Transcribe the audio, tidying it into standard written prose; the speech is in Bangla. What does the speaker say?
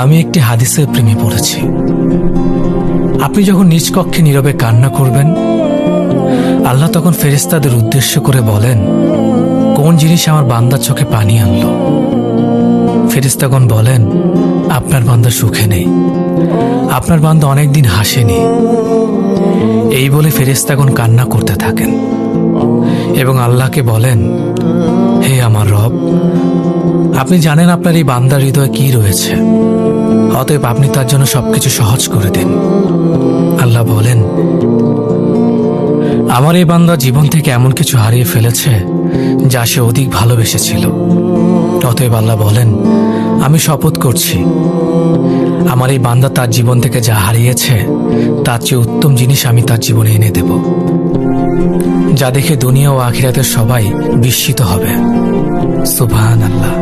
আমি একটি হাদিসের প্রেমে পড়েছি। আপনি যখন নিজ কক্ষে নীরবে কান্না করবেন, আল্লাহ তখন ফেরেশতাদের উদ্দেশ্য করে বলেন, কোন জিনিস আমার বান্দার চোখে পানি আনলো? ফেরেশতাগণ বলেন, আপনার বান্দা সুখে নেই, আপনার বান্দা অনেকদিন হাসেনি। এই বলে ফেরেশতাগণ কান্না করতে থাকেন এবং আল্লাহকে বলেন, হে আমার রব, আপনি জানেন আপনার এই বান্দার হৃদয়ে কি রয়েছে, অতএব আপনি তার জন্য সবকিছু সহজ করে দিন। আল্লাহ বলেন, আমার এই বান্দা জীবন থেকে এমন কিছু হারিয়ে ফেলেছে যা সে অধিক ভালোবেসেছিল। অতএব আল্লাহ বলেন, আমি শপথ করছি, আমার এই বান্দা তার জীবন থেকে যা হারিয়েছে তার চেয়ে উত্তম জিনিস আমি তার জীবনে এনে দেব, যা দেখে দুনিয়া ও আখিরাতের সবাই বিস্মিত হবে। সুবহানাল্লাহ।